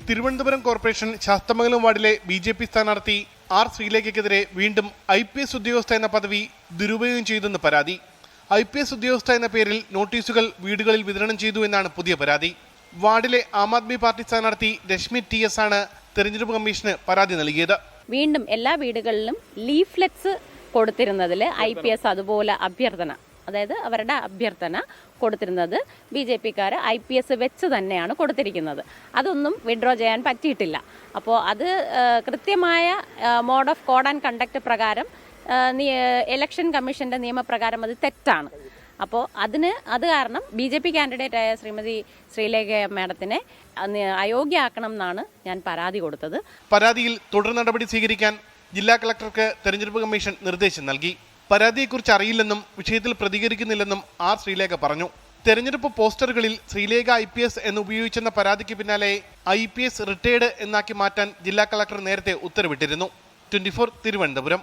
Thiruvananthapuram corporation Sasthamangalam വാർഡിലെ BJP. സ്ഥാനാർത്ഥി R. ശ്രീലേഖയ്ക്കെതിരെ വീണ്ടും ഐ.പി.എസ്. ഉദ്യോഗസ്ഥ എന്ന പദവി ദുരുപയോഗം ചെയ്തെന്ന് പരാതി. ഐ.പി.എസ്. ഉദ്യോഗസ്ഥ എന്ന പേരിൽ നോട്ടീസുകൾ വീടുകളിൽ വിതരണം ചെയ്തു എന്നാണ് പുതിയ പരാതി. വാർഡിലെ ആം ആദ്മി പാർട്ടി സ്ഥാനാർത്ഥി രശ്മി ടി.എസ്. ആണ് തെരഞ്ഞെടുപ്പ് കമ്മീഷന് പരാതി നൽകിയത്. വീണ്ടും എല്ലാ വീടുകളിലും ലീഫ്ലെറ്റ്സ് കൊടുത്തിരുന്നതിൽ ഐ.പി.എസ്. അതുപോലെ അതായത് അവരുടെ അഭ്യർത്ഥന കൊടുത്തിരുന്നത് ബി.ജെ.പിക്കാർ ഐ.പി.എസ്. വെച്ച് തന്നെയാണ് കൊടുത്തിരിക്കുന്നത്. അതൊന്നും വിഡ്രോ ചെയ്യാൻ പറ്റിയിട്ടില്ല. അപ്പോൾ അത് കൃത്യമായ mode of code and conduct പ്രകാരം ഇലക്ഷൻ കമ്മീഷൻ്റെ നിയമപ്രകാരം അത് തെറ്റാണ്. അപ്പോൾ അത് കാരണം ബി.ജെ.പി. കാൻഡിഡേറ്റായ ശ്രീമതി ശ്രീലേഖ മാഡത്തിനെ അയോഗ്യയാക്കണം എന്നാണ് ഞാൻ പരാതി കൊടുത്തത്. പരാതിയിൽ തുടർ നടപടി സ്വീകരിക്കാൻ ജില്ലാ കളക്ടർക്ക് തെരഞ്ഞെടുപ്പ് കമ്മീഷൻ നിർദ്ദേശം നൽകി. പരാതിയെക്കുറിച്ച് അറിയില്ലെന്നും വിഷയത്തിൽ പ്രതികരിക്കുന്നില്ലെന്നും ആർ. ശ്രീലേഖ പറഞ്ഞു. തെരഞ്ഞെടുപ്പ് പോസ്റ്ററുകളിൽ ശ്രീലേഖ ഐ.പി.എസ്. എന്ന് ഉപയോഗിച്ചെന്ന പരാതിക്ക് പിന്നാലെ ഐ.പി.എസ്. റിട്ടയേർഡ് എന്നാക്കി മാറ്റാൻ ജില്ലാ കളക്ടർ നേരത്തെ ഉത്തരവിട്ടിരുന്നു. 24 തിരുവനന്തപുരം.